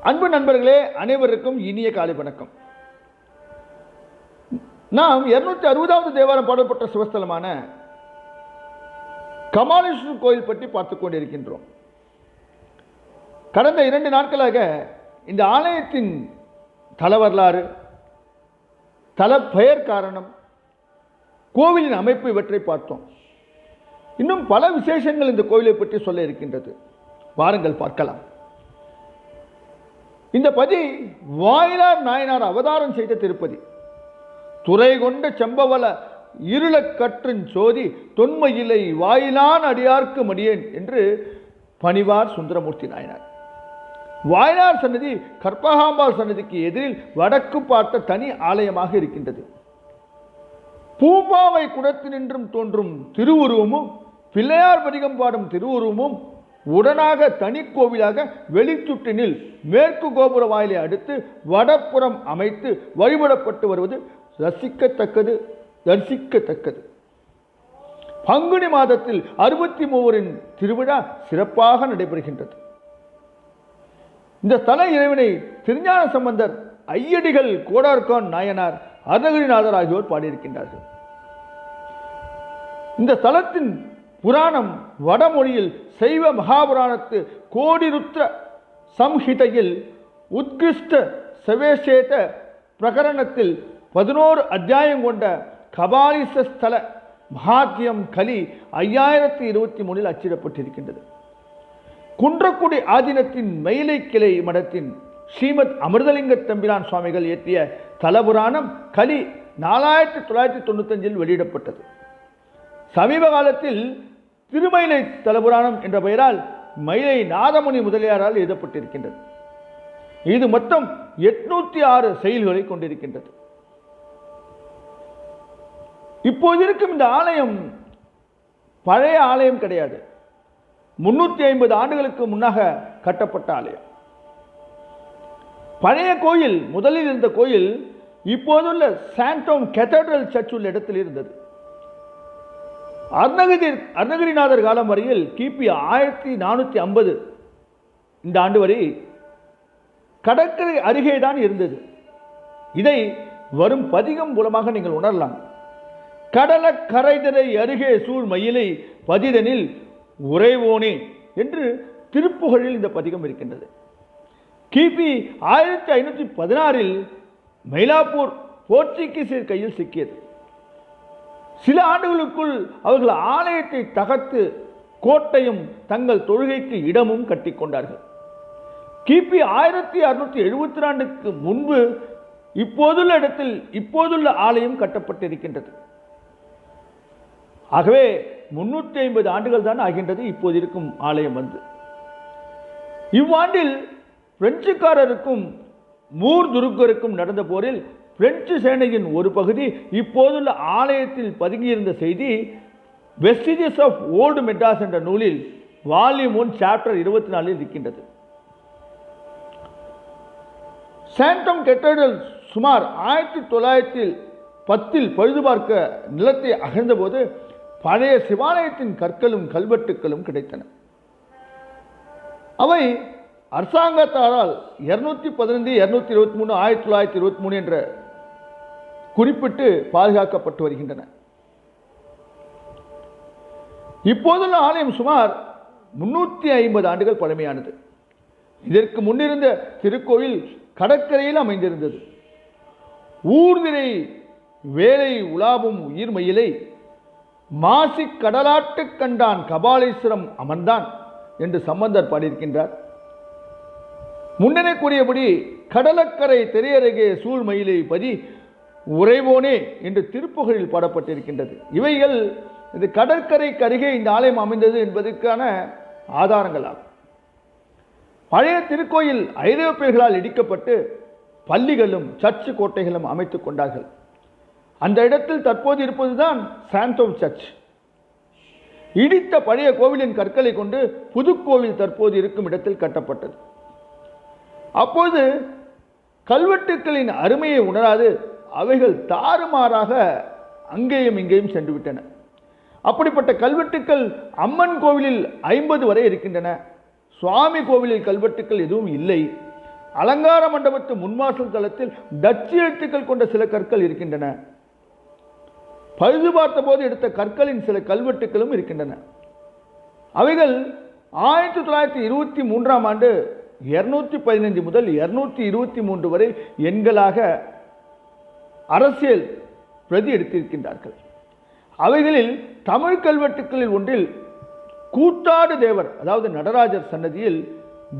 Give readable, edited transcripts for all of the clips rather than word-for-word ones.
அன்பு நண்பர்களே, அனைவருக்கும் இனிய காலை வணக்கம். நாம் 260வது தேவாரம் பாடப்பட்ட சிவஸ்தலமான கபாலீஸ்வரர் கோயில் பற்றி பார்த்துக் கொண்டிருக்கின்றோம். கடந்த 2 நாட்களாக இந்த ஆலயத்தின் தல வரலாறு, தல பெயர் காரணம், கோவிலின் அமைப்பு இவற்றை பார்த்தோம். இன்னும் பல விசேஷங்கள் இந்த கோவிலை பற்றி சொல்ல இருக்கின்றது. வாருங்கள் பார்க்கலாம். இந்த பதி வாயிலார் நாயனார் அவதாரம் செய்த திருப்பதி. துறை கொண்ட செம்பவள இருள கற்றின் சோதி தொன்மையிலை வாயிலான் அடியார்க்கு மடியேன் என்று பணிவார் சுந்தரமூர்த்தி நாயனார். வாயிலார் சன்னதி கற்பகாம்பாள் சன்னதிக்கு எதிரில் வடக்கு பார்த்த தனி ஆலயமாக இருக்கின்றது. பூம்பாவை குடத்தினின்றும் தோன்றும் திருவுருவமும் பிள்ளையார் பதிகம் பாடும் திருவுருவமும் உடனாக தனி கோவிலாக வெளிச்சுட்டினில் மேற்கு கோபுர வாயிலை அடுத்து வடப்புறம் அமைத்து வழிபடப்பட்டு வருவது தரிசிக்கத்தக்கது. பங்குனி மாதத்தில் 63 திருவிழா சிறப்பாக நடைபெறுகின்றது. இந்த ஸ்தல இறைவனை திருஞான சம்பந்தர், ஐயடிகள், கோடார்கான் நாயனார், அருணகிரிநாதர் ஆகியோர் பாடியிருக்கின்றார்கள். இந்த ஸ்தலத்தின் புராணம் வடமொழியில் சைவ மகாபுராணத்து கோடிருத்ர சம்ஹிதையில் உத்கிருஷ்ட சவேஷேத பிரகரணத்தில் 11 அத்தியாயம் கொண்ட கபாலீஸ்வரஸ்தல மகாத்யம் கலி 5023 அச்சிடப்பட்டிருக்கின்றது. குன்றக்குடி ஆதீனத்தின் மயிலை கிளை மடத்தின் ஸ்ரீமத் அமிர்தலிங்க தம்பிரான் சுவாமிகள் இயற்றிய தலபுராணம் கலி 4995 வெளியிடப்பட்டது. சமீப காலத்தில் திருமயிலை தலபுராணம் என்ற பெயரால் மயிலை நாதமுனி முதலியாரால் எழுதப்பட்டிருக்கின்றது. இது மொத்தம் 806 செயல்களை கொண்டிருக்கின்றது. இப்போது இருக்கும் இந்த ஆலயம் பழைய ஆலயம் கிடையாது. 350 ஆண்டுகளுக்கு முன்னாக கட்டப்பட்ட ஆலயம். பழைய கோயில், முதலில் இருந்த கோயில் இப்போதுள்ள சாண்டோம் கேத்தட்ரல் சர்ச் உள்ள இடத்தில் இருந்தது. அருணகிரிநாதர் காலம் வரையில் கிபி 1450 இந்த ஆண்டு வரை கடற்கரை அருகே தான் இருந்தது. இதை வரும் பதிகம் மூலமாக நீங்கள் உணரலாம். கடல கரைதரை அருகே சூழ் மயிலை பதிதனில் உறைவோனே என்று திருப்புகழில் இந்த பதிகம் இருக்கின்றது. கிபி 1516 மயிலாப்பூர் போர்ச்சுகீசியர் கையில் சிக்கியது. சில ஆண்டுகளுக்குள் அவர்கள் ஆலயத்தை தகர்த்து கோட்டையும் தங்கள் தொழுகைக்கு இடமும் கட்டிக்கொண்டார்கள். கிபி 1672 முன்பு இப்போதுள்ள இடத்தில் இப்போதுள்ள ஆலயம் கட்டப்பட்டிருக்கின்றது. ஆகவே 350 ஆண்டுகள் தான் ஆகின்றது இப்போது இருக்கும் ஆலயம் வந்து. இவ்வாண்டில் பிரெஞ்சுக்காரருக்கும் மூர் துருக்கருக்கும் நடந்த போரில் பிரெஞ்சு சேனையின் ஒரு பகுதி இப்போதுள்ள ஆலயத்தில் பதுங்கியிருந்த செய்தி வெஸ்டிஜஸ் ஆஃப் ஓல்டு மெட்ராஸ் என்ற நூலில் வால்யூம் 1 சாப்டர் 24 இருக்கின்றது. சாண்டம் கேத்தட்ரல் சுமார் 1910 பழுது பார்க்க நிலத்தை அகழ்ந்தபோது பழைய சிவாலயத்தின் கற்களும் கல்வெட்டுக்களும் கிடைத்தன. அவை அரசாங்கத்தாரால் 215, 223, 1923 என்ற குறிப்பிட்டு பாதுகாக்கப்பட்டு வருகின்றன. இப்போதுள்ள ஆலயம் சுமார் 350 ஆண்டுகள் பழமையானது. இதற்கு முன்னிருந்த திருக்கோயில் கடற்கரையில் அமைந்திருந்தது. ஊர்திரை வேலை உலாவும் உயிர்மயிலை மாசி கடலாட்டு கண்டான் கபாலீஸ்வரம் அமர்ந்தான் என்று சம்பந்தர் பாடியிருக்கின்றார். முன்னனே கூறியபடி கடலக்கரை திரையருகே சூழ்மயிலை பதி உறைவோனே என்று திருப்புகழில் பாடப்பட்டிருக்கின்றது. இவைகள் இது கடற்கரைக்கு அருகே இந்த ஆலயம் அமைந்தது என்பதற்கான ஆதாரங்களாகும். பழைய திருக்கோயில் ஐரோப்பியர்களால் இடிக்கப்பட்டு பள்ளிகளும் சர்ச்சு கோட்டைகளும் அமைத்துக் கொண்டார்கள். அந்த இடத்தில் தற்போது இருப்பதுதான் சாண்டோம் சர்ச். இடித்த பழைய கோவிலின் கற்களை கொண்டு புதுக்கோவில் தற்போது இருக்கும் இடத்தில் கட்டப்பட்டது. அப்போது கல்வெட்டுக்களின் அருமையை உணராது அவைகள் தாறுமாறாக அங்கேயும் இங்கேயும் சென்று விட்டன. அப்படிப்பட்ட கல்வெட்டுக்கள் அம்மன் கோவிலில் 50 வரை இருக்கின்றன. சுவாமி கோவிலில் கல்வெட்டுக்கள் எதுவும் இல்லை. அலங்கார மண்டபத்து முன்வாசல் தளத்தில் டச்சு எழுத்துக்கள் கொண்ட சில கற்கள் இருக்கின்றன. பழுது பார்த்த போது எடுத்த கற்களின் சில கல்வெட்டுகளும் இருக்கின்றன. அவைகள் 1923ஆம் ஆண்டு 215 முதல் 223 வரை எண்களாக அரசியல் பிரதி எடுத்திருக்கின்றார்கள். அவைகளில் தமிழ் கல்வெட்டுக்களில் ஒன்றில் கூத்தாடு தேவர், அதாவது நடராஜர் சன்னதியில்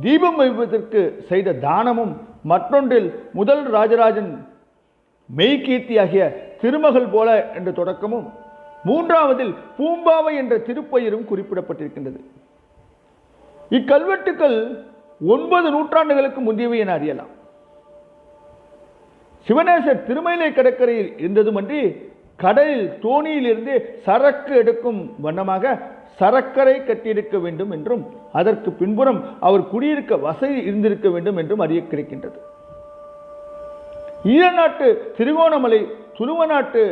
தீபம் வைப்பதற்கு செய்த தானமும், மற்றொன்றில் முதல் ராஜராஜன் மெய்கீர்த்தி ஆகிய திருமகள் போல என்ற தொடக்கமும், மூன்றாவதில் பூம்பாவை என்ற திருப்பெயரும் குறிப்பிடப்பட்டிருக்கின்றது. இக்கல்வெட்டுக்கள் 9 நூற்றாண்டுகளுக்கு முந்தையவை என அறியலாம். சிவனேசர் திருமயிலை கடற்கரையில் இருந்ததுமன்றி கடலில் தோணியிலிருந்து சரக்கு எடுக்கும் வண்ணமாக சரக்கரை கட்டியிருக்க வேண்டும் என்றும், அதற்கு பின்புறம் அவர் குடியிருக்க வசதி இருந்திருக்க வேண்டும் என்றும் அறிய கிடைக்கின்றது. ஈழநாட்டு திருகோணமலை, துளுவநாட்டு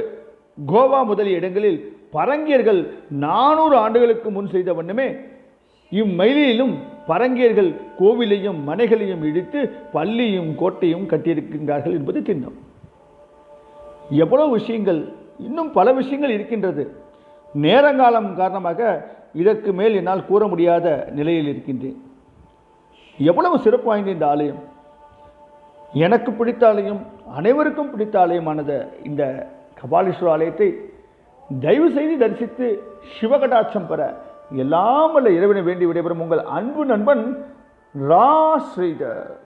கோவா முதலிய இடங்களில் பரங்கியர்கள் 400 ஆண்டுகளுக்கு முன் செய்த வண்ணமே இம்மயிலிலும் பரங்கியர்கள் கோவிலையும் மனைகளையும் இடித்து பள்ளியும் கோட்டையும் கட்டியிருக்கின்றார்கள் என்பது திண்ணம். எவ்வளவு விஷயங்கள், இன்னும் பல விஷயங்கள் இருக்கின்றது. நேரங்காலம் காரணமாக இதற்கு மேல் என்னால் கூற முடியாத நிலையில் இருக்கின்றேன். எவ்வளவு சிறப்பு வாய்ந்த இந்த ஆலயம், எனக்கு பிடித்த ஆலயம், அனைவருக்கும் பிடித்த ஆலயமானது இந்த கபாலீஸ்வரர் ஆலயத்தை தயவு செய்து தரிசித்து சிவகடாட்சம் பெற எல்லாம் வல்ல இறைவனை வேண்டி விடைபெறும் உங்கள் அன்பு நண்பன் ரா ஸ்ரீதர்.